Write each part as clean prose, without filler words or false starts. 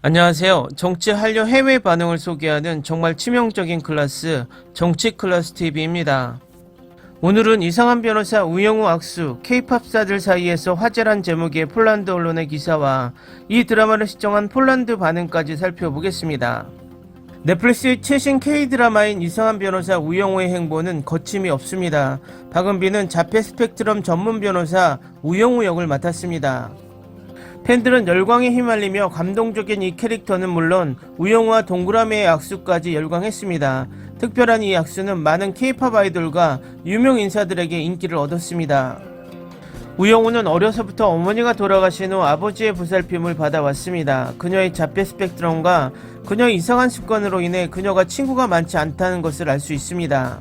안녕하세요. 정치 한류 해외 반응을 소개하는 정말 치명적인 클래스, 정치 클래스 TV입니다. 오늘은 이상한 변호사 우영우 악수, K-팝스타들 사이에서 화제란 제목의 폴란드 언론의 기사와 이 드라마를 시청한 폴란드 반응까지 살펴보겠습니다. 넷플릭스의 최신 K-드라마인 이상한 변호사 우영우의 행보는 거침이 없습니다. 박은비는 자폐 스펙트럼 전문 변호사 우영우 역을 맡았습니다. 팬들은 열광에 휘말리며 감동적인 이 캐릭터는 물론 우영우와 동그라미의 악수까지 열광했습니다. 특별한 이 악수는 많은 K-팝 아이돌과 유명 인사들에게 인기를 얻었습니다. 우영우는 어려서부터 어머니가 돌아가신 후 아버지의 보살핌을 받아왔습니다. 그녀의 자폐 스펙트럼과 그녀의 이상한 습관으로 인해 그녀가 친구가 많지 않다는 것을 알 수 있습니다.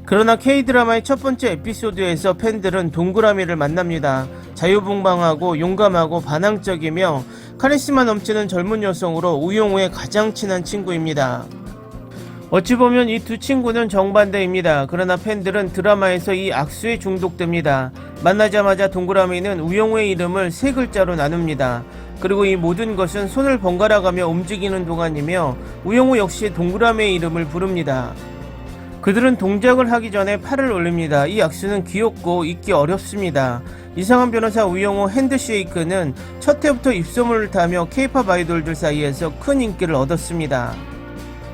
그러나 K-드라마의 첫 번째 에피소드에서 팬들은 동그라미를 만납니다. 자유분방하고 용감하고 반항적이며 카리스마 넘치는 젊은 여성으로 우영우의 가장 친한 친구입니다. 어찌 보면 이 두 친구는 정반대입니다. 그러나 팬들은 드라마에서 이 악수에 중독됩니다. 만나자마자 동그라미는 우영우의 이름을 세 글자로 나눕니다. 그리고 이 모든 것은 손을 번갈아 가며 움직이는 동안이며 우영우 역시 동그라미의 이름을 부릅니다. 그들은 동작을 하기 전에 팔을 올립니다. 이 악수는 귀엽고 잊기 어렵습니다. 이상한 변호사 우영우 핸드쉐이크는 첫 해부터 입소문을 타며 K-팝 아이돌들 사이에서 큰 인기를 얻었습니다.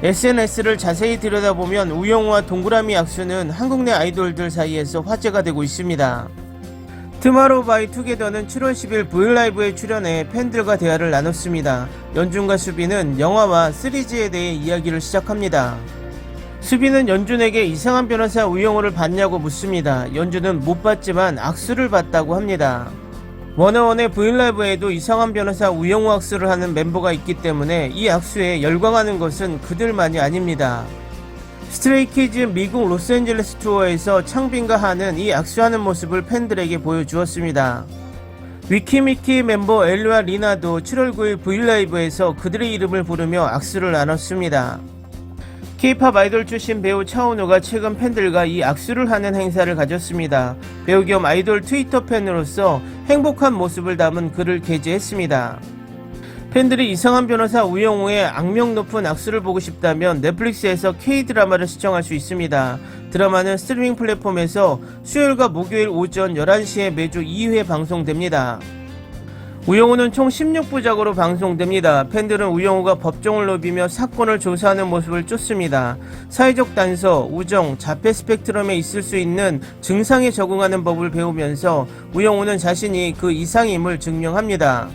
SNS를 자세히 들여다보면 우영우와 동그라미 악수는 한국 내 아이돌들 사이에서 화제가 되고 있습니다. 투마로우바이투게더는 7월 10일 브이라이브에 출연해 팬들과 대화를 나눴습니다. 연준과 수빈은 영화와 시리즈에 대해 이야기를 시작합니다. 수빈은 연준에게 이상한 변호사 우영우를 봤냐고 묻습니다. 연준은 못 봤지만 악수를 봤다고 합니다. 워너원의 브이라이브에도 이상한 변호사 우영우 악수를 하는 멤버가 있기 때문에 이 악수에 열광하는 것은 그들만이 아닙니다. 스트레이키즈 미국 로스앤젤레스 투어에서 창빈과 한은 이 악수하는 모습을 팬들에게 보여주었습니다. 위키미키 멤버 엘리와 리나도 7월 9일 브이라이브에서 그들의 이름을 부르며 악수를 나눴습니다. K-팝 아이돌 출신 배우 차은우가 최근 팬들과 이 악수를 하는 행사를 가졌습니다. 배우 겸 아이돌 트위터 팬으로서 행복한 모습을 담은 글을 게재했습니다. 팬들이 이상한 변호사 우영우의 악명 높은 악수를 보고 싶다면 넷플릭스에서 K-드라마를 시청할 수 있습니다. 드라마는 스트리밍 플랫폼에서 수요일과 목요일 오전 11시에 매주 2회 방송됩니다. 우영우는 총 16부작으로 방송됩니다. 팬들은 우영우가 법정을 누비며 사건을 조사하는 모습을 쫓습니다. 사회적 단서, 우정, 자폐 스펙트럼에 있을 수 있는 증상에 적응하는 법을 배우면서 우영우는 자신이 그 이상임을 증명합니다.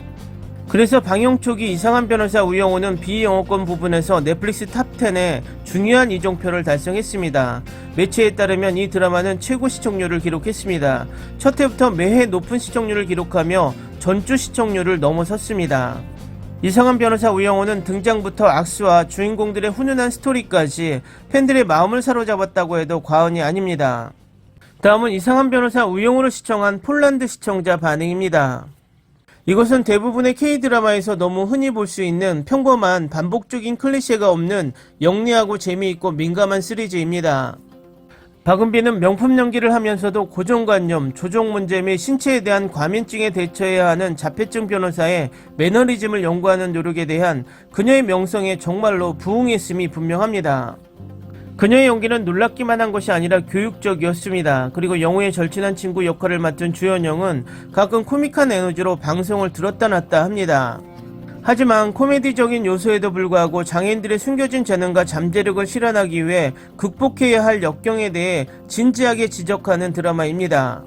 그래서 방영 초기 이상한 변호사 우영우는 비영어권 부분에서 넷플릭스 탑10에 중요한 이정표를 달성했습니다. 매체에 따르면 이 드라마는 최고 시청률을 기록했습니다. 첫 해부터 매해 높은 시청률을 기록하며 전주 시청률을 넘어섰습니다. 이상한 변호사 우영우는 등장부터 악수와 주인공들의 훈훈한 스토리까지 팬들의 마음을 사로잡았다고 해도 과언이 아닙니다. 다음은 이상한 변호사 우영우를 시청한 폴란드 시청자 반응입니다. 이것은 대부분의 K-드라마에서 너무 흔히 볼 수 있는 평범한 반복적인 클리셰가 없는 영리하고 재미있고 민감한 시리즈입니다. 박은비는 명품 연기를 하면서도 고정관념, 조종 문제 및 신체에 대한 과민증에 대처해야 하는 자폐증 변호사의 매너리즘을 연구하는 노력에 대한 그녀의 명성에 정말로 부응했음이 분명합니다. 그녀의 연기는 놀랍기만 한 것이 아니라 교육적이었습니다. 그리고 영우의 절친한 친구 역할을 맡은 주연영은 가끔 코믹한 에너지로 방송을 들었다 놨다 합니다. 하지만 코미디적인 요소에도 불구하고 장애인들의 숨겨진 재능과 잠재력을 실현하기 위해 극복해야 할 역경에 대해 진지하게 지적하는 드라마입니다.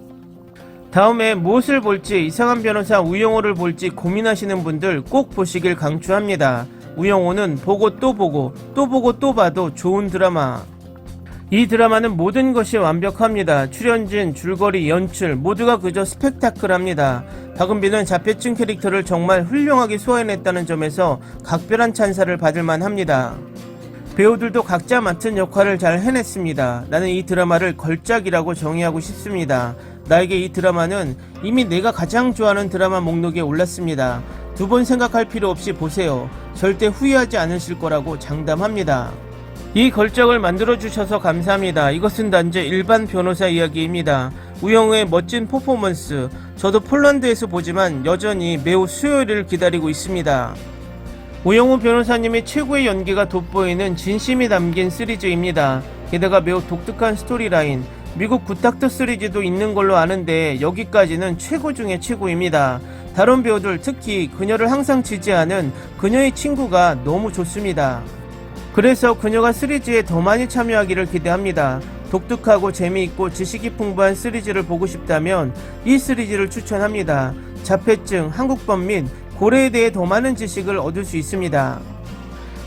다음에 무엇을 볼지 이상한 변호사 우영우를 볼지 고민하시는 분들 꼭 보시길 강추합니다. 우영우는 보고 또 보고 또 보고 또 봐도 좋은 드라마. 이 드라마는 모든 것이 완벽합니다. 출연진, 줄거리, 연출 모두가 그저 스펙타클합니다. 박은비는 자폐증 캐릭터를 정말 훌륭하게 소화해냈다는 점에서 각별한 찬사를 받을 만합니다. 배우들도 각자 맡은 역할을 잘 해냈습니다. 나는 이 드라마를 걸작이라고 정의하고 싶습니다. 나에게 이 드라마는 이미 내가 가장 좋아하는 드라마 목록에 올랐습니다. 두 번 생각할 필요 없이 보세요. 절대 후회하지 않으실 거라고 장담합니다. 이 걸작을 만들어주셔서 감사합니다. 이것은 단지 일반 변호사 이야기입니다. 우영우의 멋진 퍼포먼스, 저도 폴란드에서 보지만 여전히 매우 수요일을 기다리고 있습니다. 우영우 변호사님의 최고의 연기가 돋보이는 진심이 담긴 시리즈입니다. 게다가 매우 독특한 스토리라인, 미국 굿닥터 시리즈도 있는 걸로 아는데 여기까지는 최고 중에 최고입니다. 다른 배우들, 특히 그녀를 항상 지지하는 그녀의 친구가 너무 좋습니다. 그래서 그녀가 시리즈에 더 많이 참여하기를 기대합니다. 독특하고 재미있고 지식이 풍부한 시리즈를 보고 싶다면 이 시리즈를 추천합니다. 자폐증, 한국법 및 고래에 대해 더 많은 지식을 얻을 수 있습니다.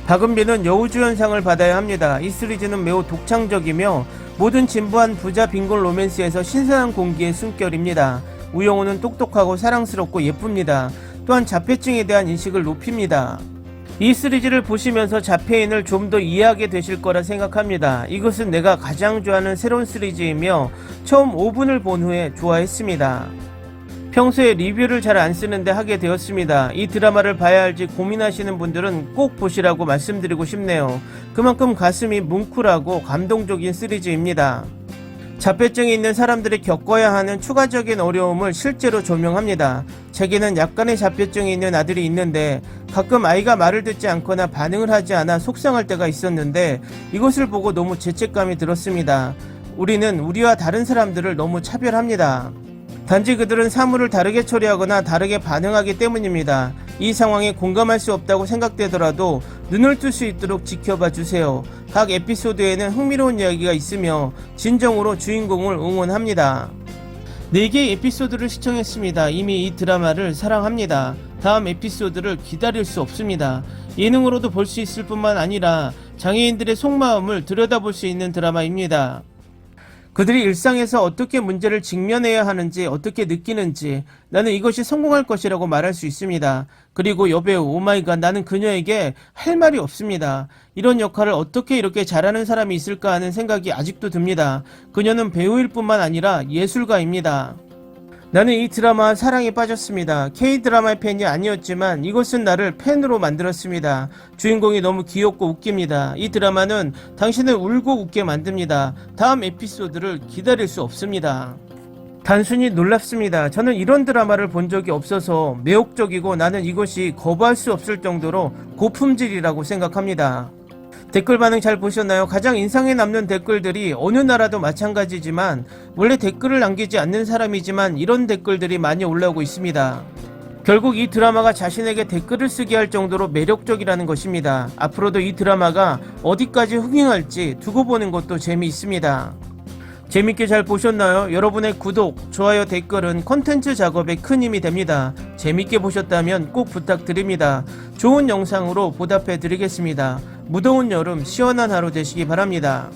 박은빈은 여우주연상을 받아야 합니다. 이 시리즈는 매우 독창적이며 모든 진부한 부자 빈곤 로맨스에서 신선한 공기의 숨결입니다. 우영우는 똑똑하고 사랑스럽고 예쁩니다. 또한 자폐증에 대한 인식을 높입니다. 이 시리즈를 보시면서 자폐인을 좀 더 이해하게 되실 거라 생각합니다. 이것은 내가 가장 좋아하는 새로운 시리즈이며 처음 5분을 본 후에 좋아했습니다. 평소에 리뷰를 잘 안 쓰는데 하게 되었습니다. 이 드라마를 봐야 할지 고민하시는 분들은 꼭 보시라고 말씀드리고 싶네요. 그만큼 가슴이 뭉클하고 감동적인 시리즈입니다. 자폐증이 있는 사람들이 겪어야 하는 추가적인 어려움을 실제로 조명합니다. 제게는 약간의 자폐증이 있는 아들이 있는데 가끔 아이가 말을 듣지 않거나 반응을 하지 않아 속상할 때가 있었는데 이것을 보고 너무 죄책감이 들었습니다. 우리는 우리와 다른 사람들을 너무 차별합니다. 단지 그들은 사물을 다르게 처리하거나 다르게 반응하기 때문입니다. 이 상황에 공감할 수 없다고 생각되더라도 눈을 뜰 수 있도록 지켜봐 주세요. 각 에피소드에는 흥미로운 이야기가 있으며 진정으로 주인공을 응원합니다. 4개의 에피소드를 시청했습니다. 이미 이 드라마를 사랑합니다. 다음 에피소드를 기다릴 수 없습니다. 예능으로도 볼 수 있을 뿐만 아니라 장애인들의 속마음을 들여다볼 수 있는 드라마입니다. 그들이 일상에서 어떻게 문제를 직면해야 하는지, 어떻게 느끼는지 나는 이것이 성공할 것이라고 말할 수 있습니다. 그리고 여배우 오마이갓, 나는 그녀에게 할 말이 없습니다. 이런 역할을 어떻게 이렇게 잘하는 사람이 있을까 하는 생각이 아직도 듭니다. 그녀는 배우일 뿐만 아니라 예술가입니다. 나는 이 드라마와 사랑에 빠졌습니다. K-드라마의 팬이 아니었지만 이것은 나를 팬으로 만들었습니다. 주인공이 너무 귀엽고 웃깁니다. 이 드라마는 당신을 울고 웃게 만듭니다. 다음 에피소드를 기다릴 수 없습니다. 단순히 놀랍습니다. 저는 이런 드라마를 본 적이 없어서 매혹적이고 나는 이것이 거부할 수 없을 정도로 고품질이라고 생각합니다. 댓글 반응 잘 보셨나요? 가장 인상에 남는 댓글들이 어느 나라도 마찬가지지만 원래 댓글을 남기지 않는 사람이지만 이런 댓글들이 많이 올라오고 있습니다. 결국 이 드라마가 자신에게 댓글을 쓰게 할 정도로 매력적이라는 것입니다. 앞으로도 이 드라마가 어디까지 흥행할지 두고 보는 것도 재미있습니다. 재밌게 잘 보셨나요? 여러분의 구독, 좋아요, 댓글은 콘텐츠 작업에 큰 힘이 됩니다. 재밌게 보셨다면 꼭 부탁드립니다. 좋은 영상으로 보답해 드리겠습니다. 무더운 여름 시원한 하루 되시기 바랍니다.